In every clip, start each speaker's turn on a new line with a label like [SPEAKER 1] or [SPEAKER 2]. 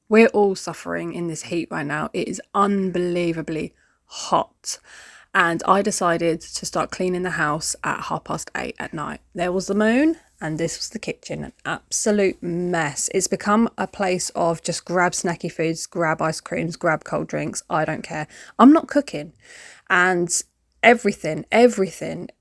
[SPEAKER 1] We're all suffering in this heat right now. It is unbelievably hot. And I decided to start cleaning the house at 8:30 at night. There was the moon, and this was the kitchen, an absolute mess. It's become a place of just grab snacky foods, grab ice creams, grab cold drinks. I don't care. I'm not cooking. And everything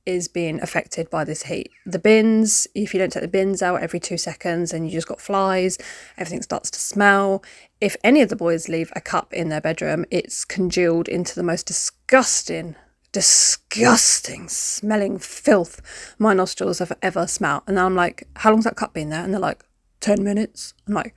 [SPEAKER 1] is being affected by this heat. The bins, if you don't take the bins out every 2 seconds and you just got flies, everything starts to smell. If any of the boys leave a cup in their bedroom, it's congealed into the most disgusting smelling filth my nostrils have ever smelled. And I'm like, how long's that cup been there? And they're like, 10 minutes. I'm like,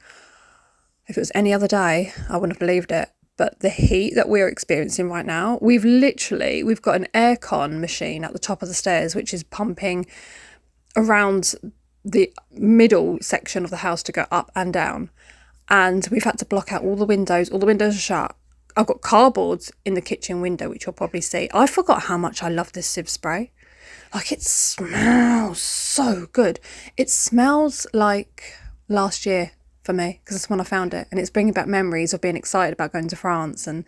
[SPEAKER 1] if it was any other day, I wouldn't have believed it. But the heat that we're experiencing right now, we've got an aircon machine at the top of the stairs, which is pumping around the middle section of the house to go up and down. And we've had to block out all the windows. All the windows are shut. I've got cardboards in the kitchen window, which you'll probably see. I forgot how much I love this sieve spray. Like, it smells so good. It smells like last year for me, because that's when I found it. And it's bringing back memories of being excited about going to France and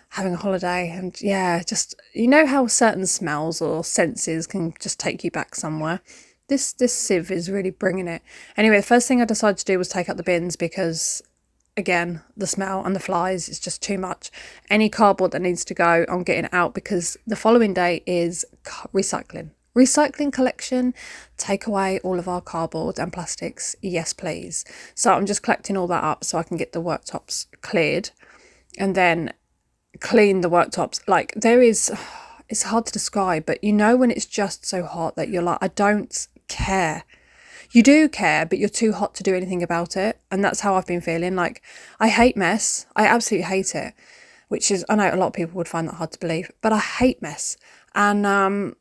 [SPEAKER 1] having a holiday. And yeah, just, you know how certain smells or senses can just take you back somewhere. This sieve is really bringing it. Anyway, the first thing I decided to do was take out the bins because, again, the smell and the flies is just too much. Any cardboard that needs to go, I'm getting it out, because the following day is recycling collection. Take away all of our cardboard and plastics, yes please. So I'm just collecting all that up so I can get the worktops cleared and then clean the worktops. Like, it's hard to describe, but you know when it's just so hot that you're like, I don't care. You do care, but you're too hot to do anything about it. And that's how I've been feeling. Like, I hate mess. I absolutely hate it, which is, I know a lot of people would find that hard to believe, but I hate mess. And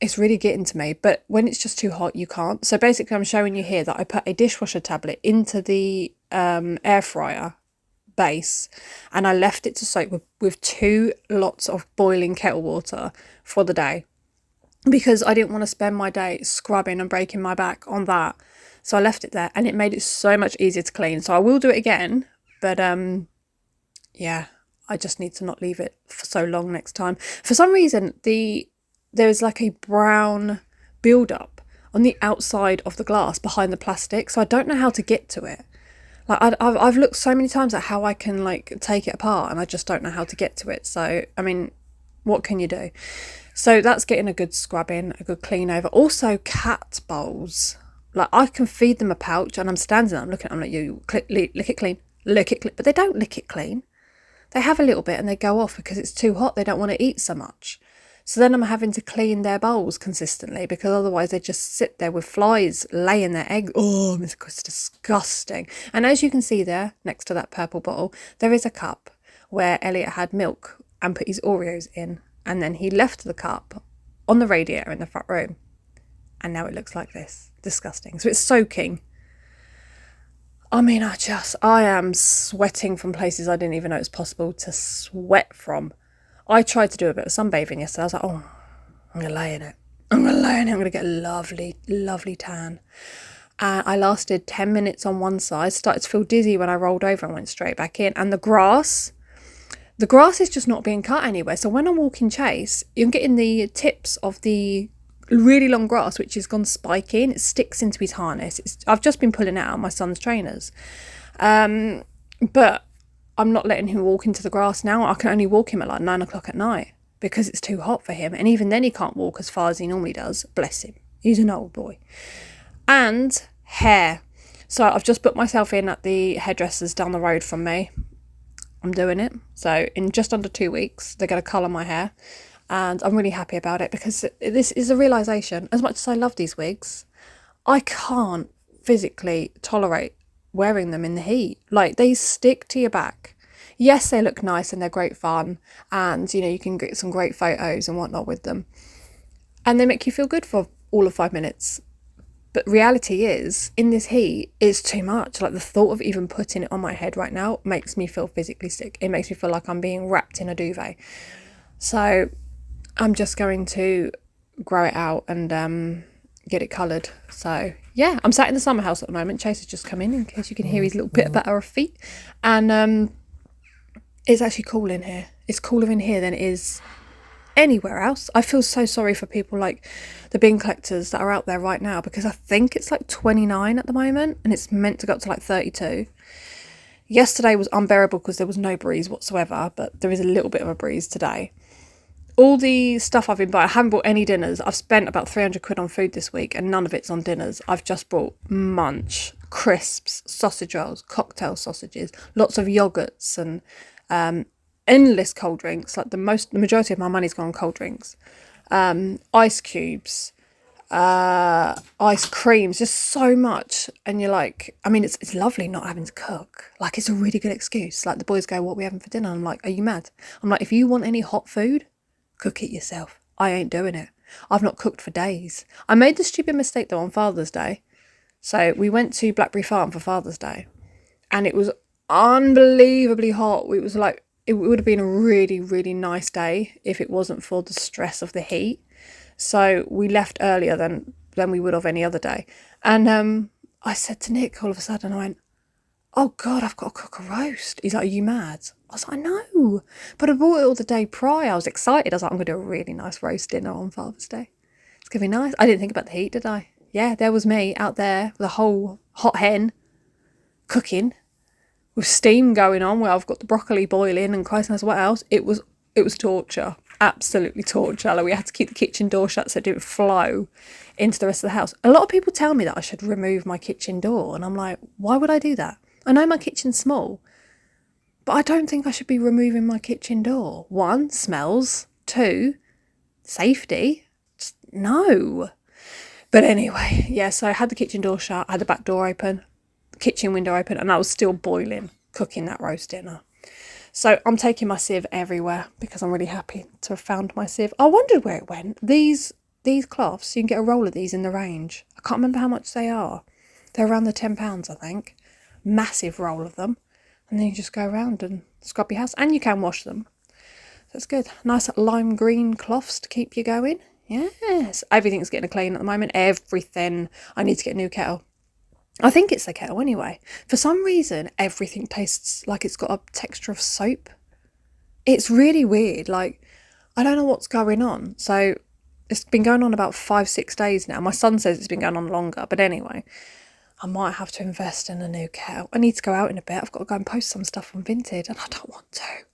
[SPEAKER 1] it's really getting to me. But when it's just too hot, you can't. So basically, I'm showing you here that I put a dishwasher tablet into the air fryer base, and I left it to soak with 2 lots of boiling kettle water for the day, because I didn't want to spend my day scrubbing and breaking my back on that. So I left it there, and it made it so much easier to clean. So I will do it again, but yeah, I just need to not leave it for so long next time. For some reason, there's like a brown build-up on the outside of the glass behind the plastic, so I don't know how to get to it. Like, I've looked so many times at how I can, like, take it apart, and I just don't know how to get to it. So, I mean, what can you do? So that's getting a good scrubbing, a good clean over. Also, cat bowls. Like, I can feed them a pouch, and I'm standing there, I'm looking at them like, you lick it clean, lick it clean. But they don't lick it clean. They have a little bit and they go off because it's too hot. They don't want to eat so much. So then I'm having to clean their bowls consistently, because otherwise they just sit there with flies laying their eggs. Oh, it's disgusting. And as you can see there, next to that purple bottle, there is a cup where Elliot had milk and put his Oreos in. And then he left the cup on the radiator in the front room. And now it looks like this. Disgusting. So it's soaking. I mean, I am sweating from places I didn't even know it was possible to sweat from. I tried to do a bit of sunbathing yesterday. I was like, oh, I'm going to lay in it. I'm going to get a lovely, lovely tan. I lasted 10 minutes on one side, started to feel dizzy when I rolled over and went straight back in. And the grass is just not being cut anywhere. So when I'm walking chase, you're getting the tips of the really long grass, which has gone spiky, and it sticks into his harness. I've just been pulling it out of my son's trainers. But I'm not letting him walk into the grass now. I can only walk him at like 9 o'clock at night because it's too hot for him. And even then he can't walk as far as he normally does. Bless him. He's an old boy. And hair. So I've just put myself in at the hairdressers down the road from me. I'm doing it. So in just under 2 weeks, they're going to colour my hair. And I'm really happy about it, because this is a realisation. As much as I love these wigs, I can't physically tolerate wearing them in the heat. Like, they stick to your back. Yes, they look nice and they're great fun, and you know, you can get some great photos and whatnot with them, and they make you feel good for all of 5 minutes. But reality is, in this heat, it's too much. Like, the thought of even putting it on my head right now makes me feel physically sick. It makes me feel like I'm being wrapped in a duvet. So I'm just going to grow it out and get it coloured. So yeah, I'm sat in the summer house at the moment. Chase has just come in case you can hear his little bit patter of feet. And it's actually cool in here. It's cooler in here than it is anywhere else. I feel so sorry for people like the bin collectors that are out there right now, because I think it's like 29 at the moment and it's meant to go up to like 32. Yesterday was unbearable because there was no breeze whatsoever, but there is a little bit of a breeze today. All the stuff I've been buying, I haven't bought any dinners. I've spent about 300 quid on food this week and none of it's on dinners. I've just bought munch, crisps, sausage rolls, cocktail sausages, lots of yogurts and endless cold drinks. Like the majority of my money's gone on cold drinks, ice cubes, ice creams, just so much. And you're like, I mean, it's lovely not having to cook. Like, it's a really good excuse. Like, the boys go, what are we having for dinner? I'm like, are you mad? I'm like, if you want any hot food, cook it yourself. I ain't doing it. I've not cooked for days. I made the stupid mistake though on Father's Day. So we went to Blackberry Farm for Father's Day and it was unbelievably hot. It was like, it would have been a really, really nice day if it wasn't for the stress of the heat. So we left earlier than we would have any other day. And I said to Nick all of a sudden, I went, oh God, I've got to cook a roast. He's like, are you mad? I was like, no. But I bought it all the day prior. I was excited. I was like, I'm going to do a really nice roast dinner on Father's Day. It's going to be nice. I didn't think about the heat, did I? Yeah, there was me out there with a whole hot hen cooking with steam going on where I've got the broccoli boiling and Christ knows what else. It was torture. Absolutely torture. Like, we had to keep the kitchen door shut so it didn't flow into the rest of the house. A lot of people tell me that I should remove my kitchen door and I'm like, why would I do that? I know my kitchen's small, but I don't think I should be removing my kitchen door. 1, smells. 2, safety. Just no. But anyway, yeah, so I had the kitchen door shut, I had the back door open, the kitchen window open, and I was still boiling, cooking that roast dinner. So I'm taking my sieve everywhere because I'm really happy to have found my sieve. I wondered where it went. These cloths, you can get a roll of these in the range. I can't remember how much they are. They're around the £10, I think. Massive roll of them. And then you just go around and scrub your house. And you can wash them. That's good. Nice lime green cloths to keep you going. Yes. Everything's getting clean at the moment. Everything. I need to get a new kettle. I think it's the kettle anyway. For some reason, everything tastes like it's got a texture of soap. It's really weird. Like, I don't know what's going on. So it's been going on about 5-6 days now. My son says it's been going on longer. But anyway, I might have to invest in a new kettle. I need to go out in a bit. I've got to go and post some stuff on Vinted and I don't want to.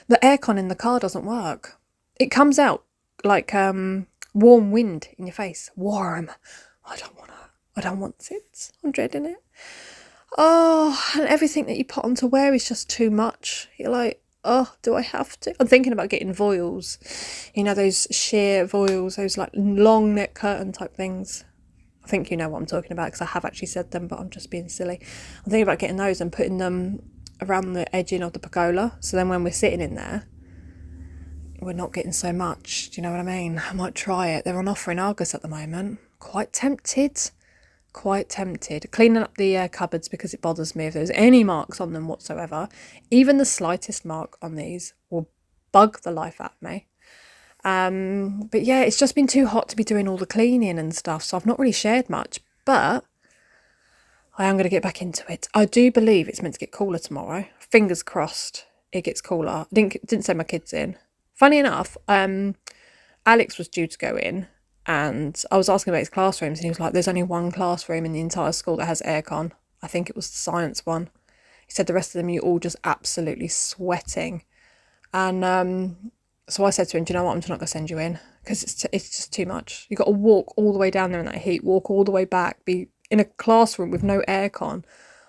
[SPEAKER 1] The aircon in the car doesn't work. It comes out like warm wind in your face. Warm. I don't want it. I'm dreading it. Oh, and everything that you put on to wear is just too much. You're like, oh, do I have to? I'm thinking about getting voiles. You know, those sheer voiles, those like long neck curtain type things. I think you know what I'm talking about because I have actually said them, but I'm just being silly. I'm thinking about getting those and putting them around the edging of the pergola. So then when we're sitting in there, we're not getting so much. Do you know what I mean? I might try it. They're on offer in Argos at the moment. Quite tempted. Cleaning up the cupboards because it bothers me if there's any marks on them whatsoever. Even the slightest mark on these will bug the life out of me. But yeah, it's just been too hot to be doing all the cleaning and stuff, so I've not really shared much, but I am going to get back into it. I do believe it's meant to get cooler tomorrow. Fingers crossed it gets cooler. I didn't send my kids in. Funny enough, Alex was due to go in and I was asking about his classrooms and he was like, there's only one classroom in the entire school that has aircon. I think it was the science one. He said the rest of them, you're all just absolutely sweating. And so I said to him, do you know what, I'm just not going to send you in because it's just too much. You've got to walk all the way down there in that heat, walk all the way back, be in a classroom with no aircon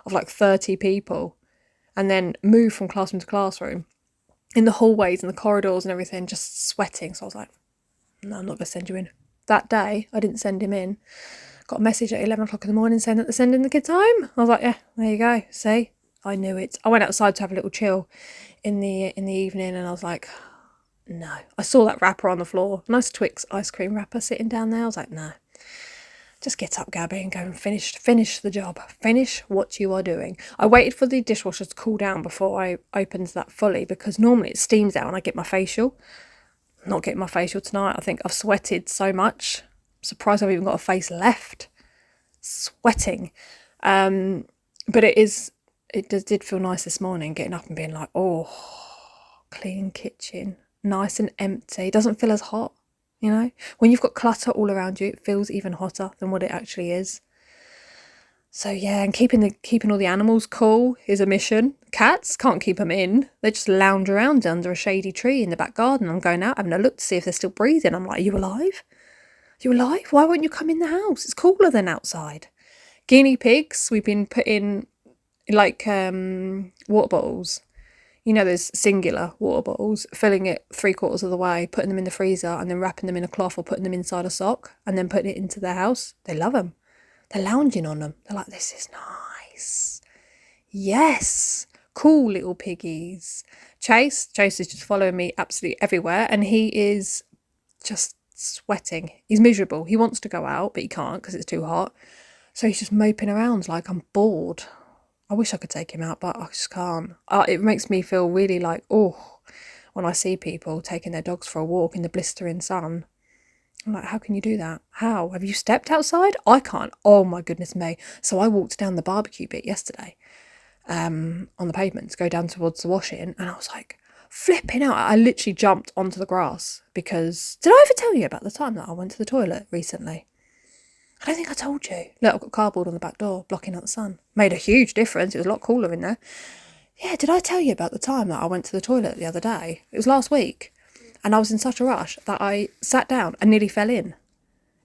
[SPEAKER 1] of like 30 people and then move from classroom to classroom in the hallways and the corridors and everything, just sweating. So I was like, no, I'm not going to send you in. That day, I didn't send him in. Got a message at 11 o'clock in the morning saying that they're sending the kids home. I was like, yeah, there you go. See, I knew it. I went outside to have a little chill in the evening and I was like, no. I saw that wrapper on the floor, nice Twix ice cream wrapper sitting down there. I was like, no. Just get up, Gabby, and go and finish the job. Finish what you are doing. I waited for the dishwasher to cool down before I opened that fully because normally it steams out and I get my facial. I'm not getting my facial tonight. I think I've sweated so much surprised I've even got a face left. Sweating. But it did feel nice this morning, getting up and being like, oh, clean kitchen, nice and empty. It doesn't feel as hot, you know? When you've got clutter all around you, it feels even hotter than what it actually is. So yeah, and keeping all the animals cool is a mission. Cats, can't keep them in. They just lounge around under a shady tree in the back garden. I'm going out having a look to see if they're still breathing. I'm like, are you alive? Are you alive? Why won't you come in the house? It's cooler than outside. Guinea pigs, we've been putting like water bottles. You know, there's singular water bottles, filling it 3/4 of the way, putting them in the freezer and then wrapping them in a cloth or putting them inside a sock and then putting it into their house. They love them. They're lounging on them. They're like, this is nice. Yes. Cool little piggies. Chase is just following me absolutely everywhere, and he is just sweating. He's miserable. He wants to go out, but he can't because it's too hot. So he's just moping around like, I'm bored. I wish I could take him out, but I just can't. It makes me feel really like, oh, when I see people taking their dogs for a walk in the blistering sun. I'm like, how can you do that? How? Have you stepped outside? I can't. Oh my goodness me. So I walked down the barbecue bit yesterday on the pavement to go down towards the washing, and I was like, flipping out. I literally jumped onto the grass because... Did I ever tell you about the time that I went to the toilet recently? I don't think I told you. Look, I've got cardboard on the back door blocking out the sun. Made a huge difference. It was a lot cooler in there. Yeah, did I tell you about the time that I went to the toilet the other day? It was last week. And I was in such a rush that I sat down and nearly fell in.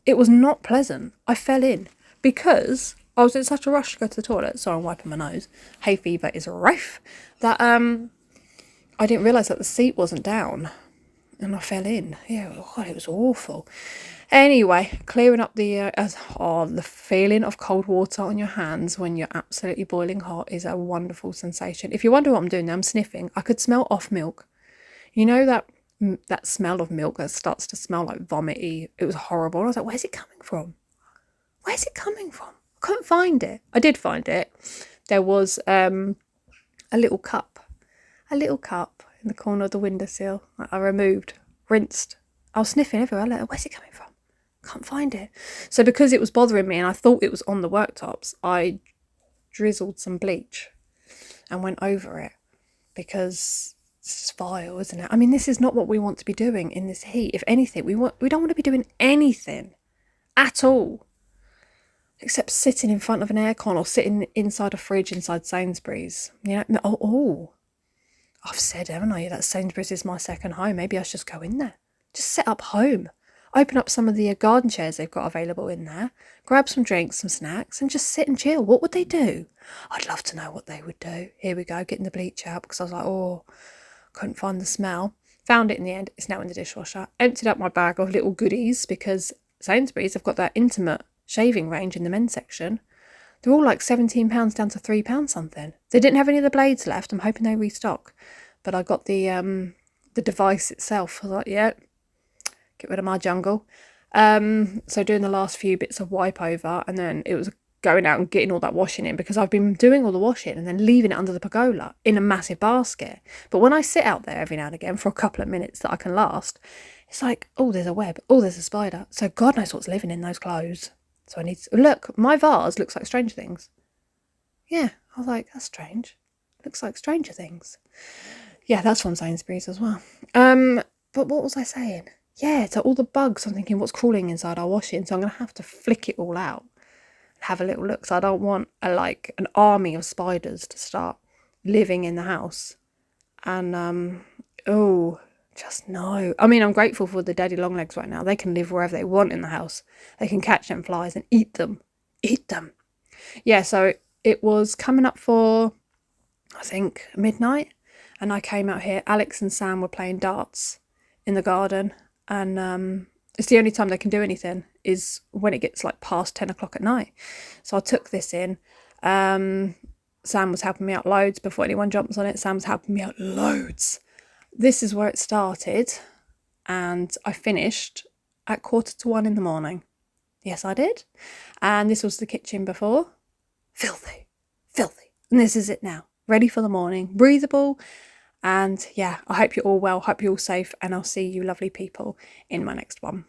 [SPEAKER 1] It was not pleasant. I fell in because I was in such a rush to go to the toilet. Sorry, I'm wiping my nose. Hay fever is rife. That I didn't realise that the seat wasn't down. And I fell in. Yeah, God, it was awful. Anyway, clearing up the feeling of cold water on your hands when you're absolutely boiling hot is a wonderful sensation. If you wonder what I'm doing now, I'm sniffing. I could smell off milk. You know that smell of milk that starts to smell like vomity. It was horrible. I was like, where's it coming from? Where's it coming from? I couldn't find it. I did find it. There was a little cup in the corner of the windowsill that I removed, rinsed. I was sniffing everywhere. I was like, where's it coming from? Can't find it. So because it was bothering me and I thought it was on the worktops, I drizzled some bleach and went over it because it's vile, isn't it? I mean, this is not what we want to be doing in this heat. If anything, we don't want to be doing anything at all except sitting in front of an aircon or sitting inside a fridge inside Sainsbury's. You know, oh, I've said, haven't I, that Sainsbury's is my second home. Maybe I should just go in there. Just set up home. Open up some of the garden chairs they've got available in there. Grab some drinks, some snacks, and just sit and chill. What would they do? I'd love to know what they would do. Here we go, getting the bleach out because I was like, oh, couldn't find the smell. Found it in the end. It's now in the dishwasher. Emptied out my bag of little goodies because Sainsbury's have got that intimate shaving range in the men's section. They're all like £17 down to £3 something. They didn't have any of the blades left. I'm hoping they restock. But I got the device itself. I was like, yeah, get rid of my jungle. So doing the last few bits of wipe over, and then it was going out and getting all that washing in because I've been doing all the washing and then leaving it under the pergola in a massive basket. But when I sit out there every now and again for a couple of minutes that I can last, it's like, oh, there's a web. Oh, there's a spider. So God knows what's living in those clothes. So I need to... Look, my vase looks like Stranger Things. Yeah, I was like, that's strange. Looks like Stranger Things. Yeah, that's from Sainsbury's as well. But what was I saying? Yeah, so all the bugs, I'm thinking, what's crawling inside our washing? So I'm going to have to flick it all out and have a little look. So I don't want an army of spiders to start living in the house. And, just no. I mean, I'm grateful for the daddy long legs right now. They can live wherever they want in the house. They can catch them flies and eat them. Eat them. Yeah, so it was coming up for, I think, midnight. And I came out here. Alex and Sam were playing darts in the garden. And it's the only time they can do anything is when it gets like past 10 o'clock at night. So I took this in. Sam was helping me out loads before anyone jumps on it. Sam was helping me out loads. This is where it started. And I finished at 1:45 in the morning. Yes, I did. And this was the kitchen before. Filthy. Filthy. And this is it now. Ready for the morning. Breathable. And yeah, I hope you're all well. Hope you're all safe. And I'll see you lovely people in my next one.